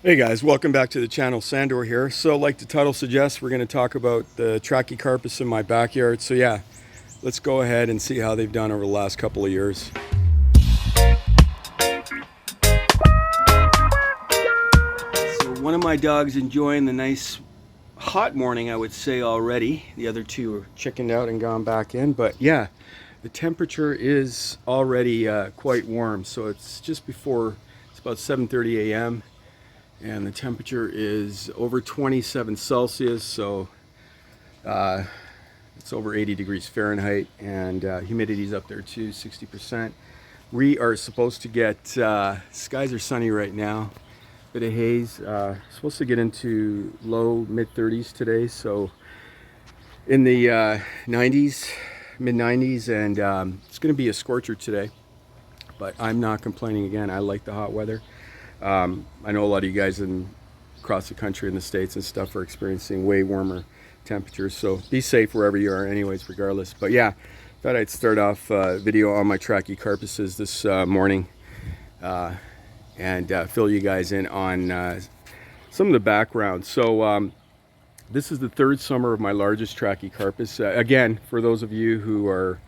Hey guys, welcome back to the channel. Sandor here. So like the title suggests, we're going to talk about the Trachycarpus in my backyard. So yeah, let's go ahead and see how they've done over the last couple of years. So one of my dogs enjoying the nice hot morning, I would say already. The other two are chickened out and gone back in. But yeah, the temperature is already quite warm. So it's just before, it's about 7:30 a.m. and the temperature is over 27 Celsius, so it's over 80 degrees Fahrenheit, and humidity's up there too, 60%. We are supposed to get, skies are sunny right now, bit of haze, supposed to get into low mid 30s today, so in the 90s, mid 90s, and it's going to be a scorcher today, but I'm not complaining. Again, I like the hot weather. I know a lot of you guys across the country in the States and stuff are experiencing way warmer temperatures, so be safe wherever you are anyways, regardless. But yeah, thought I'd start off video on my Trachycarpuses this morning and fill you guys in on some of the background. So this is the third summer of my largest Trachycarpus. Again, for those of you who are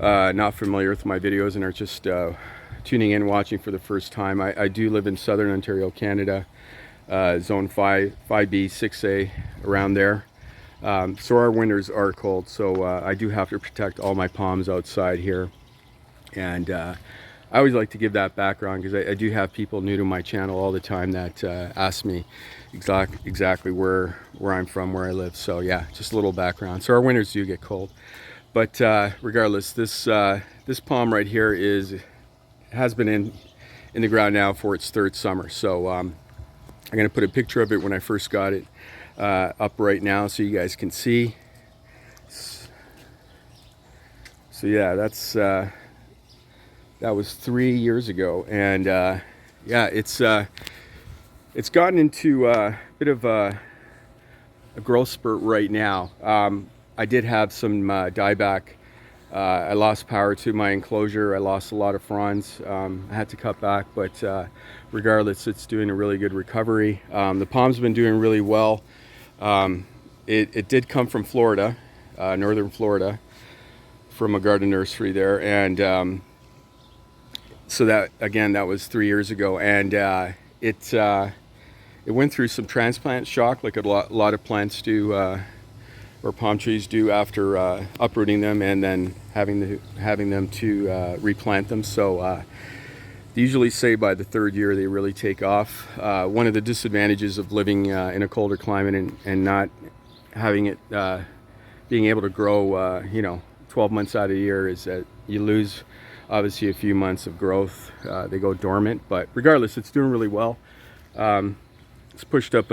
not familiar with my videos and are just tuning in, watching for the first time, I do live in southern Ontario, Canada, zone 5B, 6A, around there. So our winters are cold, so I do have to protect all my palms outside here. And I always like to give that background because I do have people new to my channel all the time that ask me exactly where I'm from, where I live. So yeah, just a little background. So our winters do get cold. But regardless, this palm right here has been in the ground now for its third summer. So I'm going to put a picture of it when I first got it up right now so you guys can see. So yeah, that was 3 years ago, and yeah, it's gotten into a bit of a growth spurt right now. I did have some dieback. I lost power to my enclosure. I lost a lot of fronds. I had to cut back, but regardless, it's doing a really good recovery. The palm's been doing really well. It did come from Florida, northern Florida, from a garden nursery there, and so that, again, that was 3 years ago, and it went through some transplant shock, like a lot of plants do, or palm trees do, after uprooting them and then having them to replant them. So they usually say by the third year they really take off. One of the disadvantages of living in a colder climate and not having it being able to grow 12 months out of the year is that you lose obviously a few months of growth. They go dormant, but regardless, it's doing really well. It's pushed up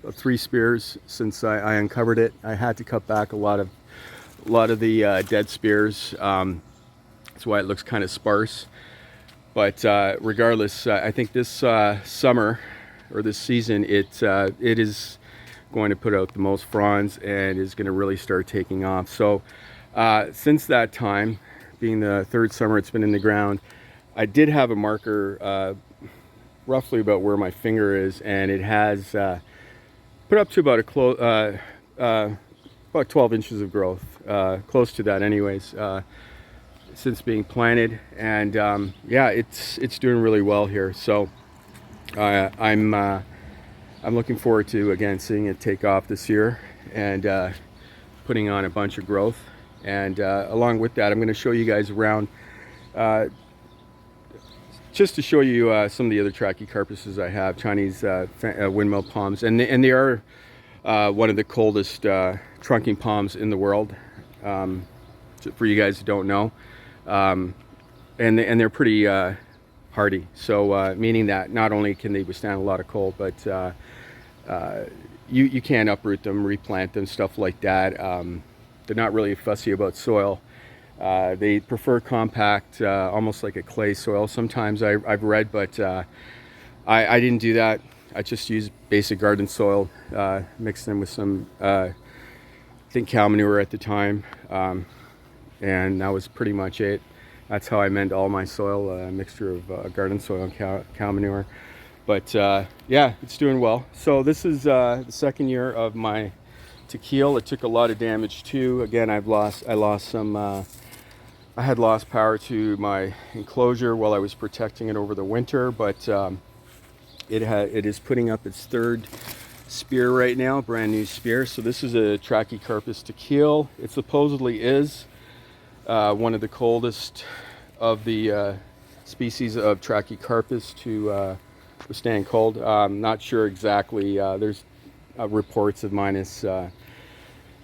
3 spears since I uncovered it. I had to cut back a lot of the dead spears. That's why it looks kind of sparse. But regardless, I think this summer, or this season, it is going to put out the most fronds and is going to really start taking off. So since that time, being the third summer it's been in the ground, I did have a marker roughly about where my finger is, and it has put up to about about 12 inches of growth, close to that anyways, since being planted. And yeah, it's doing really well here. So I'm looking forward to, again, seeing it take off this year and putting on a bunch of growth. And along with that, I'm going to show you guys around, just to show you some of the other Trachycarpuses I have, Chinese windmill palms, and they are one of the coldest trunking palms in the world, for you guys who don't know, and they're pretty hardy. So meaning that not only can they withstand a lot of cold, but you can uproot them, replant them, stuff like that. They're not really fussy about soil. They prefer compact, almost like a clay soil sometimes, I've read, but I didn't do that. I just used basic garden soil, mixed them with some, I think, cow manure at the time, and that was pretty much it. That's how I mend all my soil, a mixture of garden soil and cow manure. But yeah, it's doing well. So this is the second year of my tequila. It took a lot of damage too. Again, I lost some. I had lost power to my enclosure while I was protecting it over the winter, but it is putting up its third spear right now, brand new spear. So this is a Trachycarpus tequila. It supposedly is one of the coldest of the species of Trachycarpus to withstand cold. I'm not sure exactly. There's reports of minus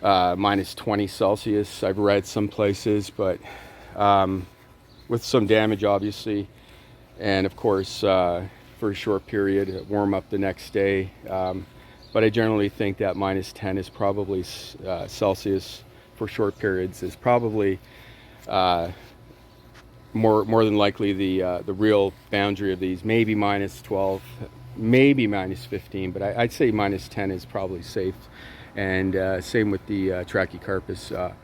20 Celsius. I've read some places, but with some damage, obviously, and of course for a short period, warm up the next day. But I generally think that minus 10 is probably Celsius for short periods is probably more than likely the real boundary of these. Maybe minus 12, maybe minus 15, but I'd say minus 10 is probably safe. And same with the Trachycarpus.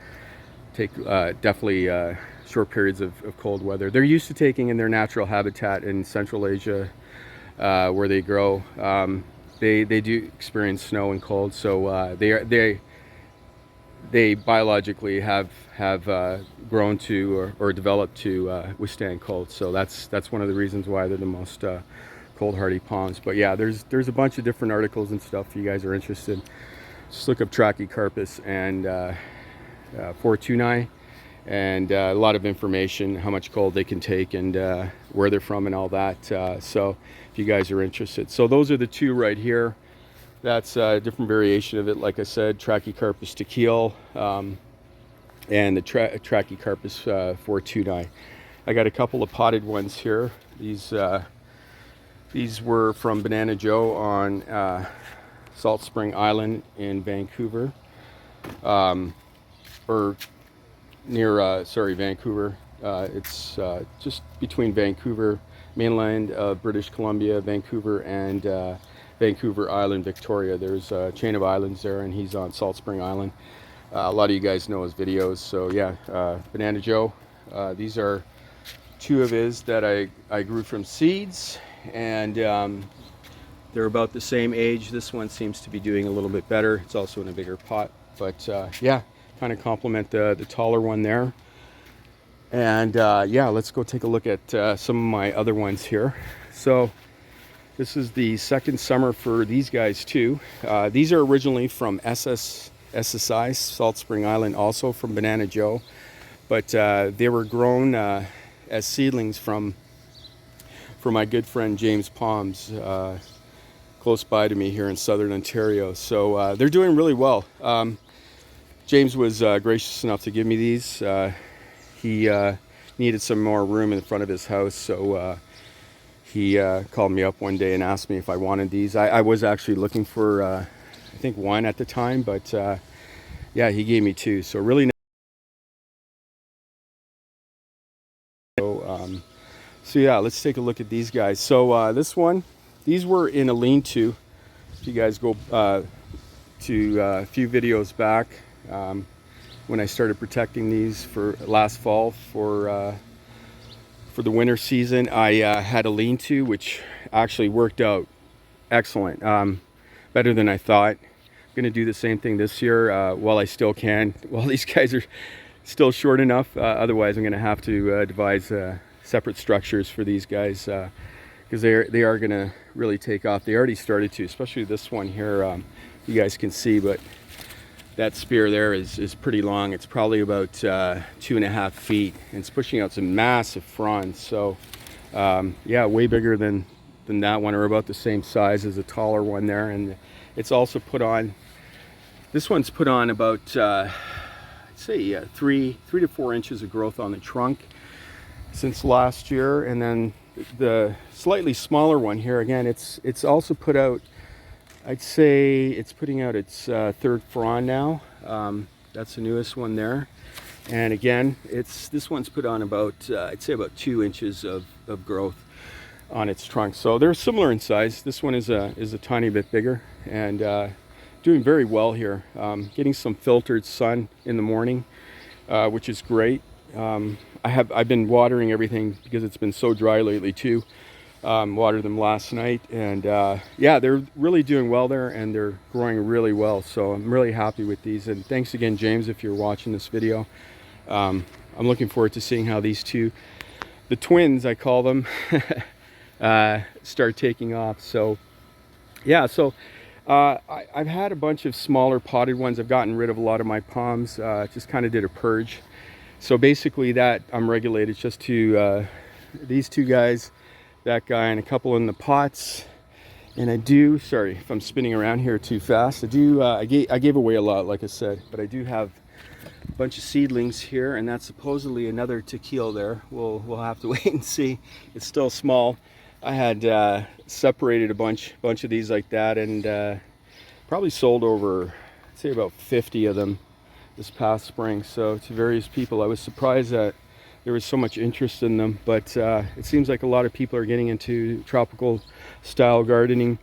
Take definitely short periods of cold weather. They're used to taking in their natural habitat in Central Asia, where they grow. They do experience snow and cold, so they biologically have grown to or developed to withstand cold. So that's one of the reasons why they're the most cold hardy palms. But yeah, there's a bunch of different articles and stuff if you guys are interested. Just look up Trachycarpus and forwatcwatchinghing, and a lot of information, how much cold they can take and where they're from and all that. So if you guys are interested. So those are the two right here. That's a different variation of it. Like I said, Trachycarpus tequila and the Trachycarpus forwatcwatchinghing. I got a couple of potted ones here. These were from Banana Joe on Salt Spring Island in Vancouver, or near Vancouver. It's just between Vancouver, mainland British Columbia, Vancouver, and Vancouver Island, Victoria. There's a chain of islands there, and he's on Salt Spring Island. A lot of you guys know his videos. So yeah, Banana Joe. These are two of his that I grew from seeds, and they're about the same age. This one seems to be doing a little bit better. It's also in a bigger pot, but yeah, kind of complement the taller one there. And yeah, let's go take a look at some of my other ones here. So this is the second summer for these guys too. These are originally from SSI, Salt Spring Island, also from Banana Joe, but they were grown as seedlings from my good friend James Palms, close by to me here in southern Ontario. So they're doing really well. James was gracious enough to give me these. He needed some more room in front of his house, so he called me up one day and asked me if I wanted these. I was actually looking for, I think, one at the time, but yeah, he gave me two. So really nice. So yeah, let's take a look at these guys. So these were in a lean-to. If you guys go to a few videos back, when I started protecting these for last fall for the winter season, I had a lean-to, which actually worked out excellent, better than I thought. I'm gonna do the same thing this year while I still can, while these guys are still short enough. Otherwise, I'm gonna have to devise separate structures for these guys, because they are gonna really take off. They already started to, especially this one here. You guys can see, but that spear there is pretty long. It's probably about 2.5 feet, and it's pushing out some massive fronds. So yeah, way bigger than that one, or about the same size as a taller one there. And it's also put on, this one's put on about I'd say 3 to 4 inches of growth on the trunk since last year. And then the slightly smaller one here, again, it's also put out, I'd say it's putting out its third frond now. That's the newest one there. And again, this one's put on about, I'd say about 2 inches of growth on its trunk. So they're similar in size. This one is a tiny bit bigger, and doing very well here. Getting some filtered sun in the morning, which is great. I've been watering everything because it's been so dry lately too. Watered them last night, and yeah, they're really doing well there, and they're growing really well. So I'm really happy with these. And thanks again, James, if you're watching this video. I'm looking forward to seeing how these two, the twins I call them, start taking off. So yeah, so I've had a bunch of smaller potted ones. I've gotten rid of a lot of my palms, just kind of did a purge. So basically that I'm regulated just to these two guys, that guy, and a couple in the pots. And I do, sorry if I'm spinning around here too fast, I do, I gave away a lot, like I said, but I do have a bunch of seedlings here, and that's supposedly another tequila there. We'll have to wait and see. It's still small. I had separated a bunch of these like that, and probably sold over, I'd say about 50 of them this past spring. So to various people, I was surprised that there was so much interest in them, but it seems like a lot of people are getting into tropical style gardening.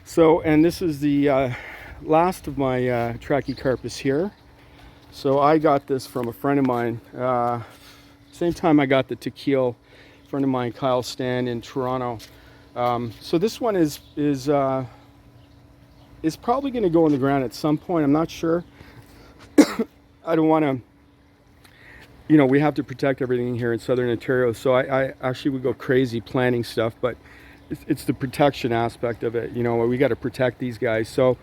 So, and this is the last of my Trachycarpus here. So I got this from a friend of mine, same time I got the tequila. Friend of mine, Kyle Stan, in Toronto. So this one is probably going to go in the ground at some point. I'm not sure. I don't want to, you know, we have to protect everything here in Southern Ontario, so I actually would go crazy planting stuff, but it's the protection aspect of it. You know, we got to protect these guys. So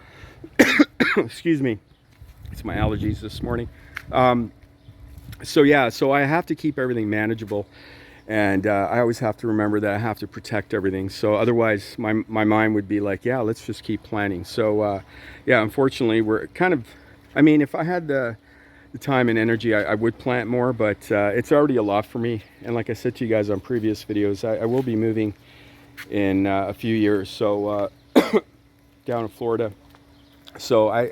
excuse me, it's my allergies this morning. So yeah, so I have to keep everything manageable. And I always have to remember that I have to protect everything. So otherwise my mind would be like, yeah, let's just keep planting. So yeah, unfortunately we're kind of, I mean, if I had the time and energy, I would plant more, but it's already a lot for me. And like I said to you guys on previous videos, I will be moving in a few years, so down in Florida. So I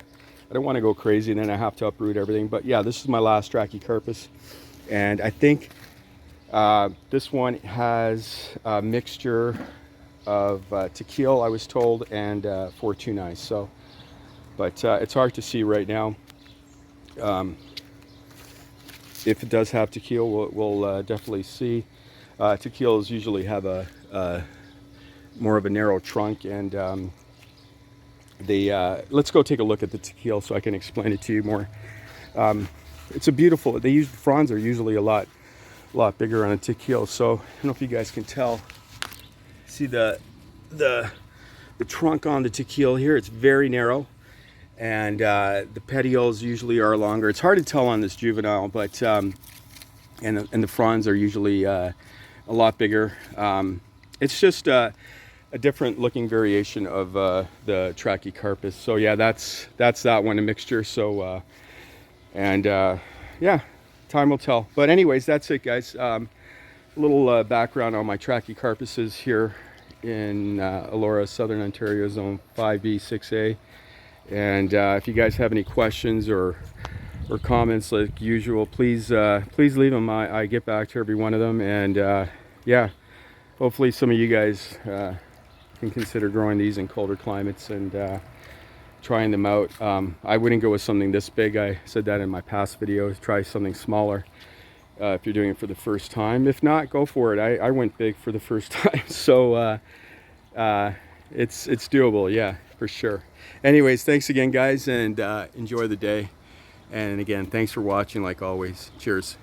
don't want to go crazy and then I have to uproot everything. But yeah, this is my last Trachycarpus, and I think this one has a mixture of tequila, I was told, and Fortuna. So, but it's hard to see right now. If it does have tequila, we'll definitely see. Tequilas usually have a more of a narrow trunk, and let's go take a look at the tequila so I can explain it to you more. It's a beautiful. The fronds are usually a lot bigger on a tequila. So I don't know if you guys can tell. See the trunk on the tequila here. It's very narrow, and the petioles usually are longer. It's hard to tell on this juvenile, but and the fronds are usually a lot bigger. It's just a different looking variation of the Trachycarpus. So yeah, that's that one, a mixture. So yeah, time will tell. But anyways, that's it, guys. A little background on my Trachycarpuses here in Elora, Southern Ontario, Zone 5B, 6A. And if you guys have any questions or comments, like usual, please leave them. I get back to every one of them. And yeah, hopefully some of you guys can consider growing these in colder climates and trying them out. I wouldn't go with something this big. I said that in my past video. Try something smaller if you're doing it for the first time. If not, go for it. I went big for the first time, so it's doable, yeah, for sure. Anyways, thanks again, guys, and enjoy the day. And again, thanks for watching, like always. Cheers.